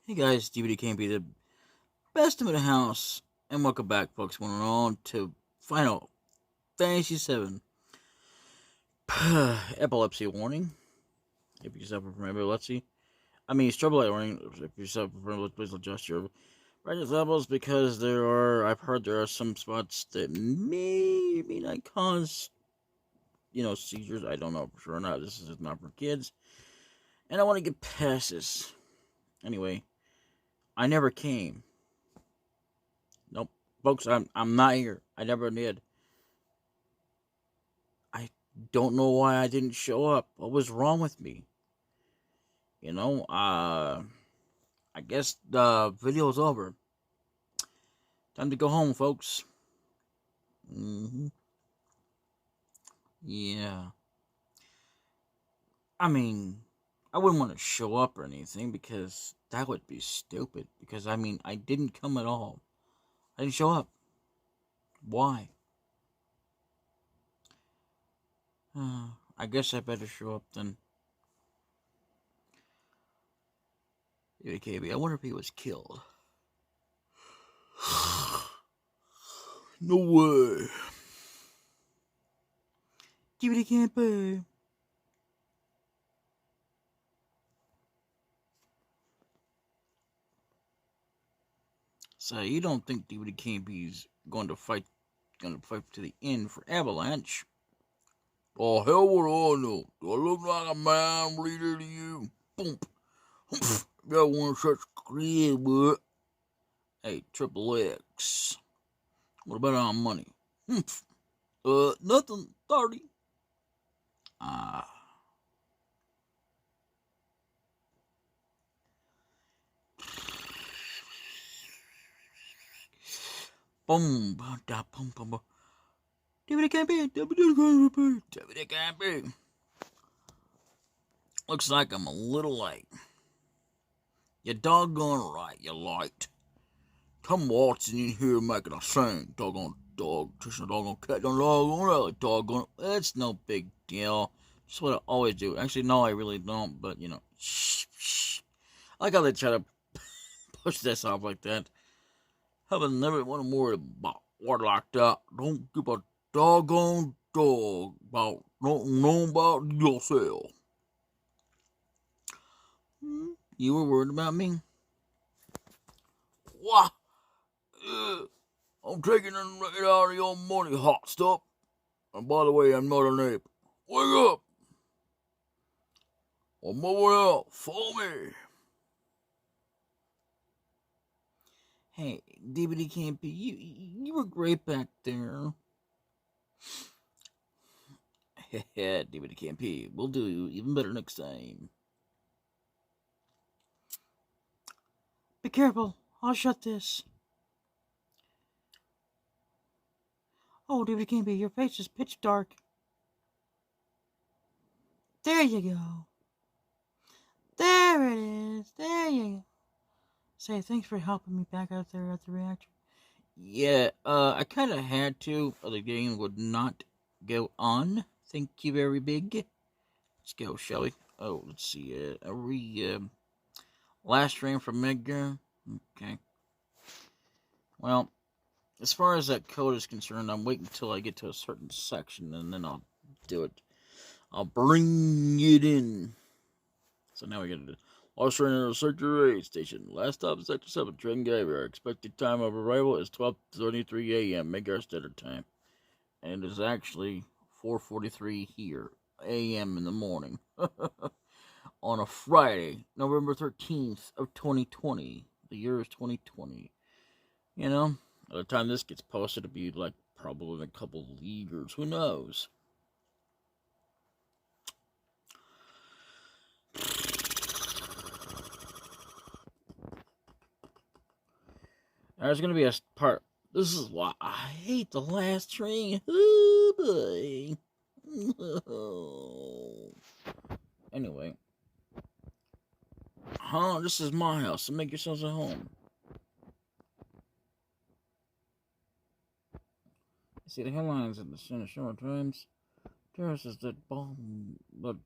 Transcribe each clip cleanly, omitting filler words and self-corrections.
Hey guys, DbdKmp, the best of the house, and welcome back, folks. We're on to Final Fantasy VII. Epilepsy warning. If you suffer from epilepsy, strobe warning. If you suffer from epilepsy, please adjust your brightness levels because I've heard there are some spots that may not cause, seizures. I don't know for sure or not. This is not for kids, and I want to get past this. Anyway, I never came. Nope. Folks, I'm not here. I never did. I don't know why I didn't show up. What was wrong with me? I guess the video's over. Time to go home, folks. Yeah. I wouldn't want to show up or anything because that would be stupid. Because, I didn't come at all. I didn't show up. Why? I guess I better show up then. KB, I wonder if he was killed. No way. DbdKmp. So you don't think DbdKmp's going to fight to the end for Avalanche? Oh, hell would I know? Do I look like a man leader to you? Boom. Got one such clear, but hey, Triple X. What about our money? Nothing. 30. Boom. Boom. Boom. DbdKmp. Looks like I'm a little late. You're doggone right, you're late. Come waltzing in here making a scene. Doggone dog, just a doggone cat, doggone alley, doggone. It's no big deal. Just what I always do. Actually, no, I really don't, but shh. I like how they try to push this off like that. Haven't never want to worry about what like that. Don't give a doggone dog about don't know about yourself. You were worried about me? What? I'm taking it out of your money, hot stuff. And by the way, I'm not an ape. Wake up! I'm moving out. Follow me. Hey, DbdKmp, you were great back there. Hehe, DbdKmp, we'll do even better next time. Be careful, I'll shut this. Oh, DbdKmp, your face is pitch dark. There you go. There it is. There you go. Say, thanks for helping me back out there at the reactor. Yeah, I kind of had to, or the game would not go on. Thank you very big. Let's go, shall we? Oh, let's see. Are we, last stream from Edgar? Okay. Well, as far as that code is concerned, I'm waiting until I get to a certain section, and then I'll do it. I'll bring it in. So now we gotta do last train at Sector 8 station. Last stop is Sector 7, train driver. Expected time of arrival is 12:33 a.m. Midgard Standard Time. And it is actually 4:43 here, a.m. in the morning. On a Friday, November 13th of 2020. The year is 2020. By the time this gets posted, it'll be like probably a couple of years. Who knows? There's gonna be a part. This is why I hate the last train. Oh boy. Anyway. This is my house, so make yourselves at home. You see the headlines in the Center Short Times. Terrorists that bomb, but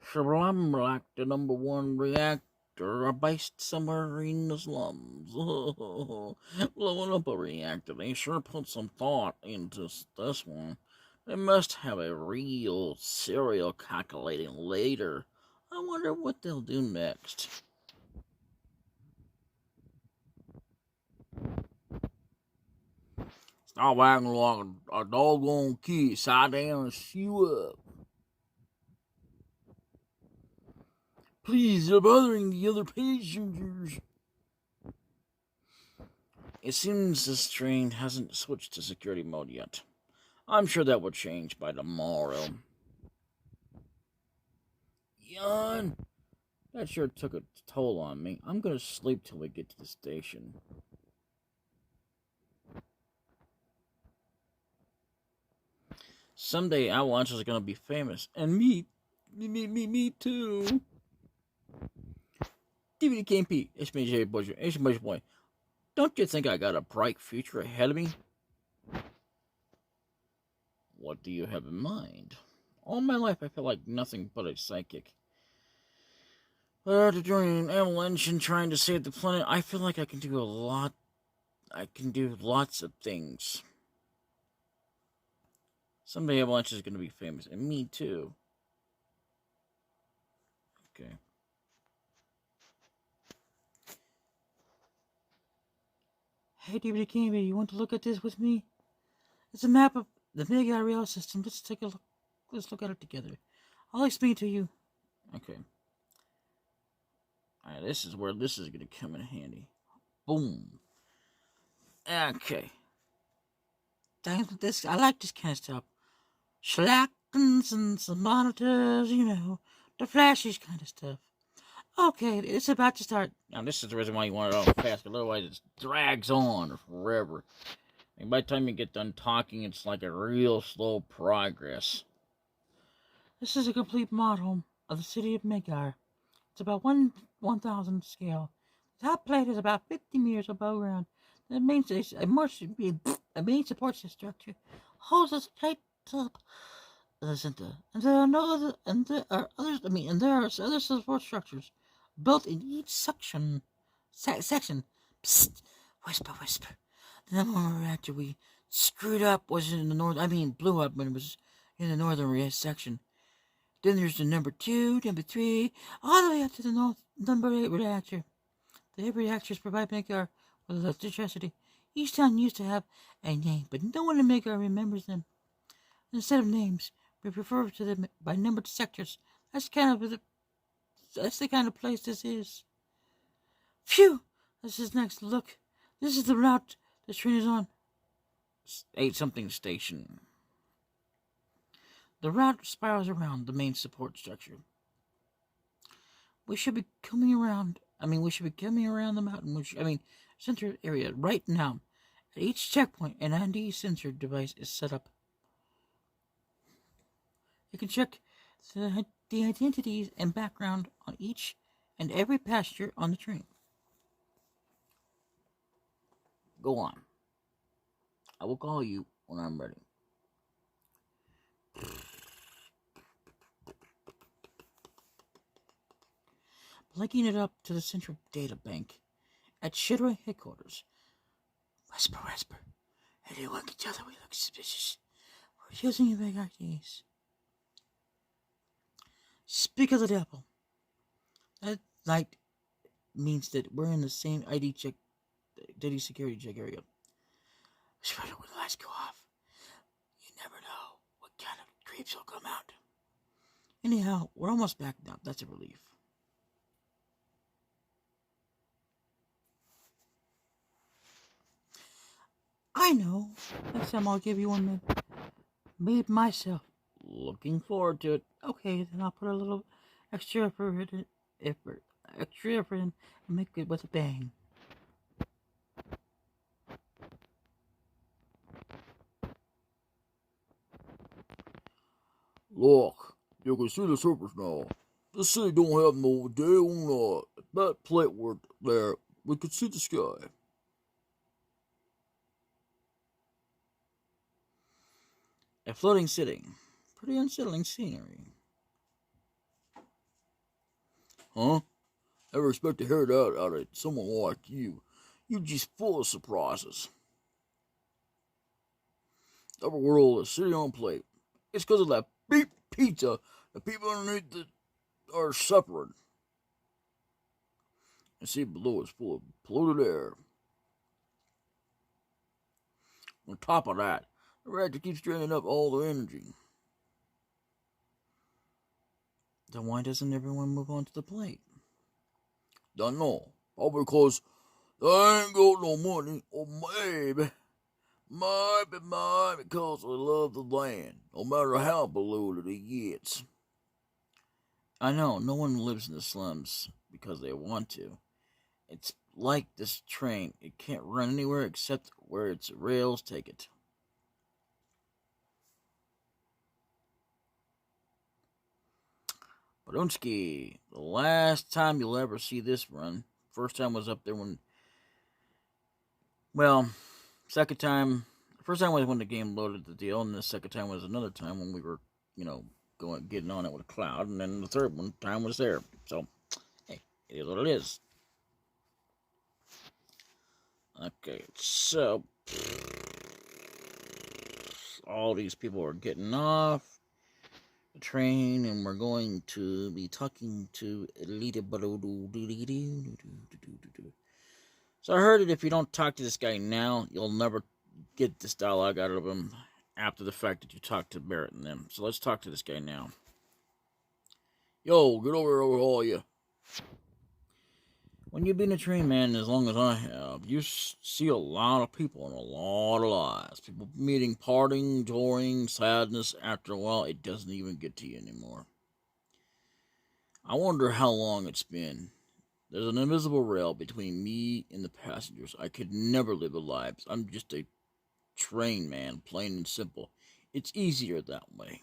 Shablam like the #1 reactor reactor based somewhere in the slums. Blowing up a reactor. They sure put some thought into this one. They must have a real serial calculating later. I wonder what they'll do next. Stop acting like a doggone kid. Sit down and shoe up. Please, you're bothering the other passengers. It seems this train hasn't switched to security mode yet. I'm sure that will change by tomorrow. Yawn. That sure took a toll on me. I'm gonna sleep till we get to the station. Someday avalanches are gonna be famous. And me too. DbdKmp, it's me, Jay Butcher. It's my boy. Don't you think I got a bright future ahead of me? What do you have in mind? All my life I feel like nothing but a psychic. But after joining an avalanche and trying to save the planet, I feel like I can do a lot. I can do lots of things. Someday avalanche is going to be famous, and me too. Okay. Hey, DbdKmp, you want to look at this with me? It's a map of the Mega Rail system. Let's take a look. Let's look at it together. I'll explain it to you. Okay. Alright, this is where this is going to come in handy. Boom. Okay. I like this kind of stuff. Schlackens and some monitors, the flashy kind of stuff. Okay, it's about to start. Now, this is the reason why you want it all fast, otherwise it drags on forever. And by the time you get done talking, it's like a real slow progress. This is a complete model of the city of Megar. It's about 1,000 scale. The top plate is about 50 meters above ground. The main support structure holds this plate up. And there are no other, and there are others. And there are other support structures built in each section. Psst, whisper. The number one reactor we screwed up was in the north. Blew up when it was in the northern section. Then there's the number 2, number 3, all the way up to the number 8 reactor. The 8 reactors provide Megar with electricity. Each town used to have a name, but no one in Megar remembers them. Instead of names, we refer to them by numbered sectors. That's the kind of place this is. Phew! This is next. Look, this is the route the train is on. 8-something station. The route spirals around the main support structure. We should be coming around the mountain, center area right now. At each checkpoint, an ID sensor device is set up. You can check the identities and background on each and every passenger on the train. Go on. I will call you when I'm ready. Linking it up to the central data bank at Shidra headquarters. Whisper. Anyone can tell that we look suspicious. We're using your big IDs. Speak of the devil. That light means that we're in the same ID security check area. Whisper when the lights go off. You never know what kind of creeps will come out. Anyhow, we're almost back now. That's a relief. I know. Next time I'll give you one made myself. Looking forward to it. Okay, then I'll put a little extra effort in and make it with a bang. Look, you can see the surface now. The city don't have no day on that plate were there. We could see the sky. A floating city. Pretty unsettling scenery. Huh? Never expect to hear that out of someone like you. You're just full of surprises. Every world is sitting on a plate. It's because of that beef pizza the people underneath it are suffering. And see below is full of polluted air. On top of that, the reactor keeps draining up all the energy. Then why doesn't everyone move on to the plate? Don't know. Probably because they ain't got no money, or maybe because they love the land, no matter how polluted it gets. I know, no one lives in the slums because they want to. It's like this train. It can't run anywhere except where its rails take it. Badunski, the last time you'll ever see this run. First time was up there when... Well, second time... The first time was when the game loaded the deal, and the second time was another time when we were, getting on it with a cloud, and then the third one time was there. So, hey, it is what it is. Okay, so... all these people are getting off the train, and we're going to be talking to So I heard that if you don't talk to this guy now, you'll never get this dialogue out of him after the fact that you talk to Barrett and them. So let's talk to this guy now. Yo, get over here, all you. When you've been a train man as long as I have, you see a lot of people and a lot of lives. People meeting, parting, joy, sadness. After a while, it doesn't even get to you anymore. I wonder how long it's been. There's an invisible rail between me and the passengers. I could never live a life. I'm just a train man, plain and simple. It's easier that way.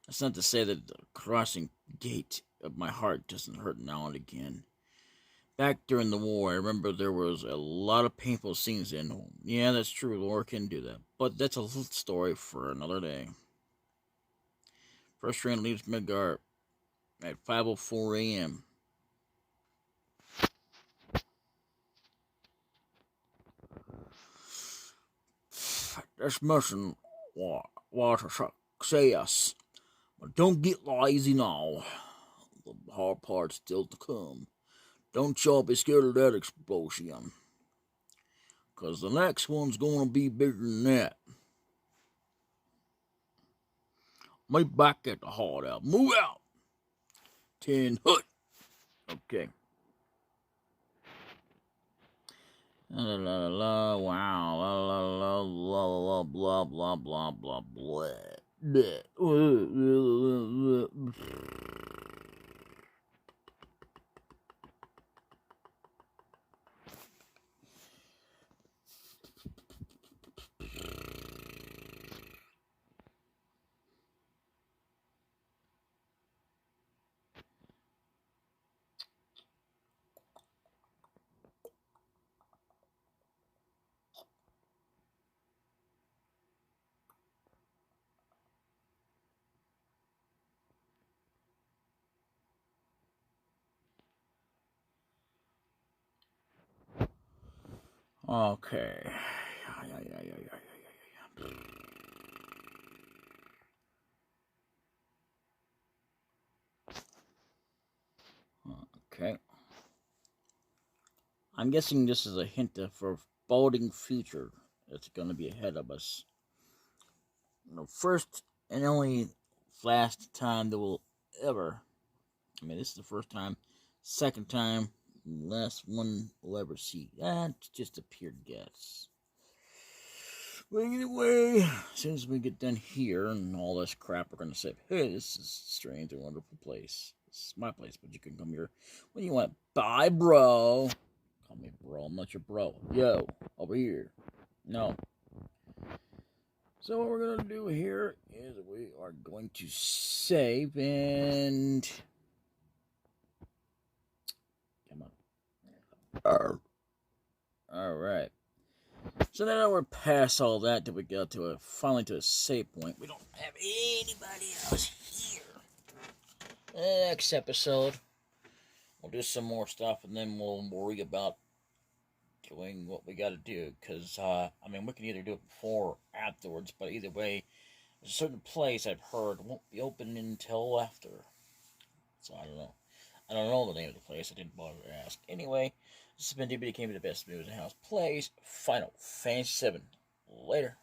That's not to say that the crossing gate of my heart doesn't hurt now and again. Back during the war, I remember there was a lot of painful scenes in home. Yeah, that's true, the war can do that. But that's a little story for another day. First train leaves Midgard at 5:04 a.m. This mission was a success. But don't get lazy now. The hard part's still to come. Don't y'all be scared of that explosion. Because the next one's going to be bigger than that. Meet back at the hard out. Move out. 10 hut. Okay. La la la, wow. La la la, la la blah blah blah blah blah. Okay. Okay. I'm guessing this is a hint for a foreboding future that's going to be ahead of us. First and only last time that we'll ever... this is the first time, second time, last one we'll ever see. That's just a pure guess. But anyway, as soon as we get done here and all this crap, we're going to say, hey, this is a strange and wonderful place. This is my place, but you can come here when you want. Bye, bro. Call me bro, I'm not your bro. Yo, over here. No. So what we're going to do here is we are going to save and... Come on. Alright. So now that we're past all that, we got to finally to a save point. We don't have anybody else here. Next episode, do some more stuff, and then we'll worry about doing what we got to do. Because I mean, we can either do it before or afterwards, but either way, there's a certain place I've heard won't be open until after. So I don't know. I don't know the name of the place. I didn't bother to ask. Anyway, this has been DbdKmp, the best movies in house plays Final Fantasy VII. Later.